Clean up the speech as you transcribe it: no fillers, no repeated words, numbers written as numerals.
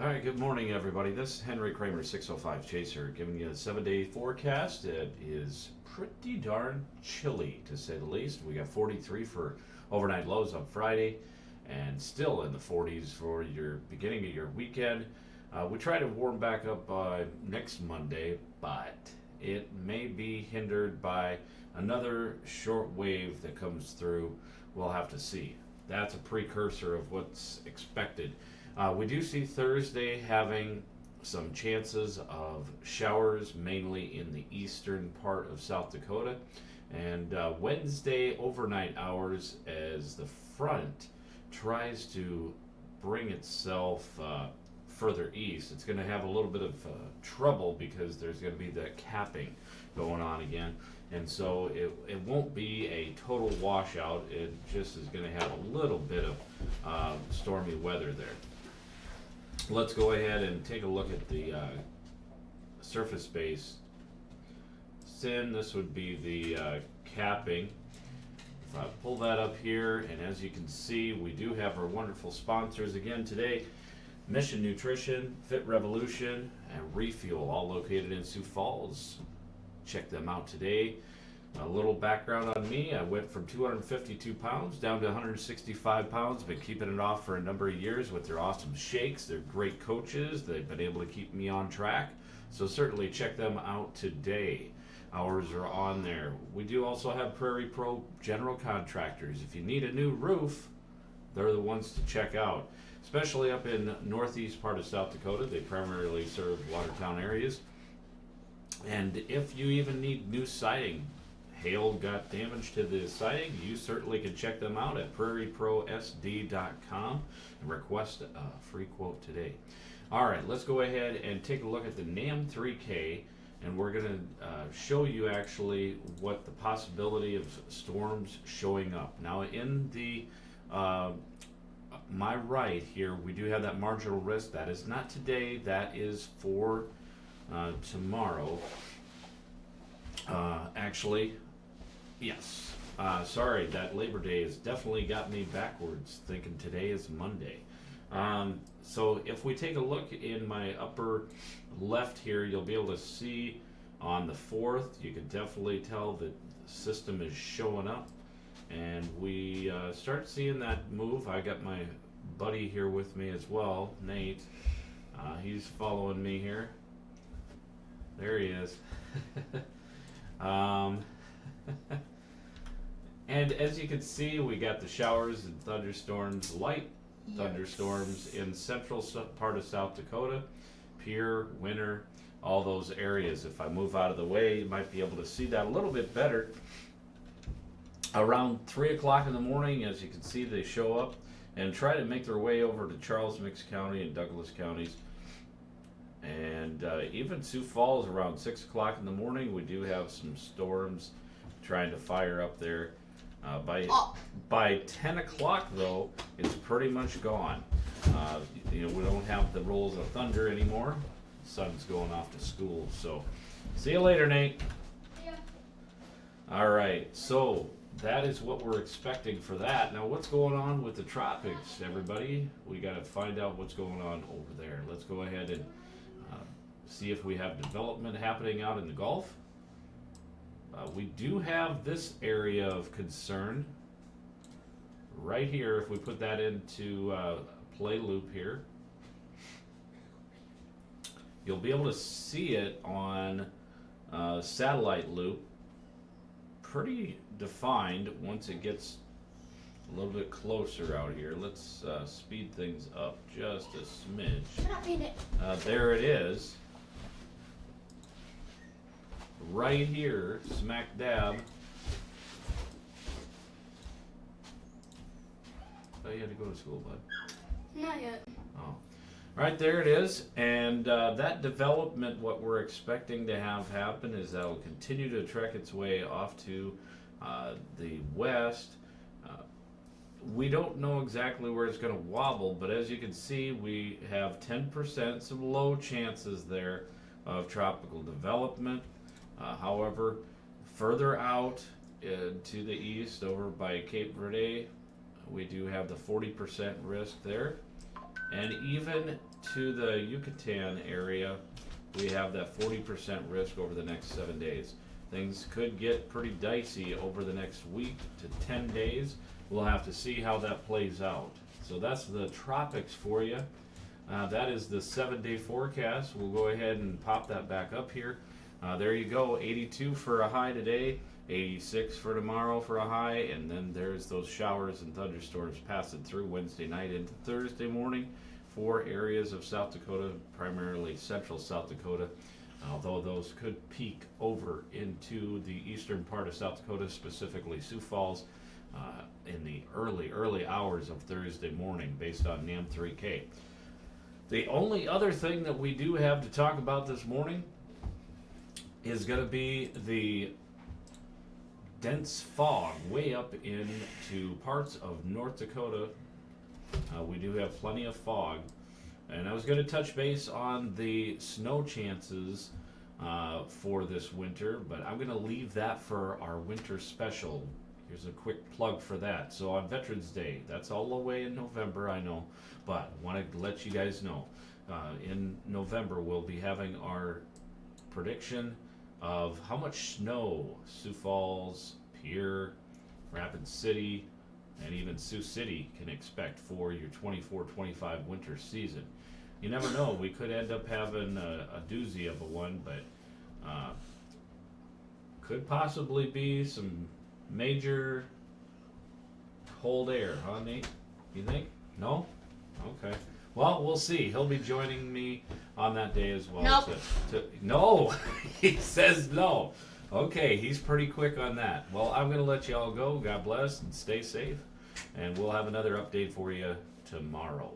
All right, good morning, everybody. This is Henry Kramer, 605 Chaser, giving you a 7-day forecast. It is pretty darn chilly, to say the least. We got 43 for overnight lows on Friday, and still in the 40s for your beginning of your weekend. We try to warm back up by next Monday, but it may be hindered by another short wave that comes through. We'll have to see. That's a precursor of what's expected. We do see Thursday having some chances of showers, mainly in the eastern part of South Dakota. And Wednesday overnight hours as the front tries to bring itself further east. It's going to have a little bit of trouble because there's going to be that capping going on again. And so it won't be a total washout. It just is going to have a little bit of stormy weather there. Let's go ahead and take a look at the surface base sin. This would be the capping. If I pull that up here, and as you can see, we do have our wonderful sponsors again today. Mission Nutrition, Fit Revolution, and Refuel, all located in Sioux Falls. Check them out today. A little background on me. I went from 252 pounds down to 165 pounds. Been keeping it off for a number of years with their awesome shakes. They're great coaches. They've been able to keep me on track. So certainly check them out today. Hours are on there. We do also have Prairie Pro General Contractors. If you need a new roof, they're the ones to check out. Especially up in northeast part of South Dakota. They primarily serve Watertown areas. And if you even need new siding, hail got damage to the siding, you certainly can check them out at prairieprosd.com and request a free quote today. All right, let's go ahead and take a look at the NAM 3K, and we're going to show you actually what the possibility of storms showing up. Now in the my right here, we do have that marginal risk. That is not today, that is for tomorrow. Actually, yes. Sorry, that Labor Day has definitely got me backwards, thinking today is Monday. So if we take a look in my upper left here, you'll be able to see on the 4th, you can definitely tell that the system is showing up. And we start seeing that move. I got my buddy here with me as well, Nate. He's following me here. There he is. And as you can see, we got the showers and thunderstorms, light thunderstorms in central part of South Dakota, Pierre, Winter, all those areas. If I move out of the way, you might be able to see that a little bit better. Around 3 o'clock in the morning, as you can see, they show up and try to make their way over to Charles Mix County and Douglas counties. And even Sioux Falls around 6 o'clock in the morning, we do have some storms trying to fire up there. By 10 o'clock though, it's pretty much gone. We don't have the rolls of thunder anymore. The sun's going off to school, so see you later, Nate. Yeah. All right, so that is what we're expecting for that. Now, what's going on with the tropics, everybody? We got to find out what's going on over there. Let's go ahead and see if we have development happening out in the Gulf. We do have this area of concern right here. If we put that into play loop here, you'll be able to see it on satellite loop. Pretty defined once it gets a little bit closer out here. Let's speed things up just a smidge. There it is. Right here, smack dab. Oh, you had to go to school, bud. Not yet. Oh. Right there it is. And that development, what we're expecting to have happen is that will continue to trek its way off to the west. We don't know exactly where it's going to wobble, but as you can see, we have 10% some low chances there of tropical development. However, further out to the east over by Cape Verde, we do have the 40% risk there. And even to the Yucatan area, we have that 40% risk over the next 7 days. Things could get pretty dicey over the next week to 10 days. We'll have to see how that plays out. So that's the tropics for you. That is the 7-day forecast. We'll go ahead and pop that back up here. There you go, 82 for a high today, 86 for tomorrow for a high, and then there's those showers and thunderstorms passing through Wednesday night into Thursday morning for areas of South Dakota, primarily central South Dakota, although those could peak over into the eastern part of South Dakota, specifically Sioux Falls, in the early hours of Thursday morning based on NAM 3K. The only other thing that we do have to talk about this morning is going to be the dense fog way up into parts of North Dakota. We do have plenty of fog, and I was going to touch base on the snow chances for this winter, but I'm going to leave that for our winter special. Here's a quick plug for that. So on Veterans Day, that's all the way in November, I know, but I want to let you guys know, in November we'll be having our prediction of how much snow Sioux Falls, Pierre, Rapid City, and even Sioux City can expect for your 24-25 winter season. You never know, we could end up having a doozy of a one, but could possibly be some major cold air, huh, Nate? You think? No? Okay. Well, we'll see. He'll be joining me on that day as well. Nope. No! He says no. Okay, he's pretty quick on that. Well, I'm going to let you all go. God bless and stay safe. And we'll have another update for you tomorrow.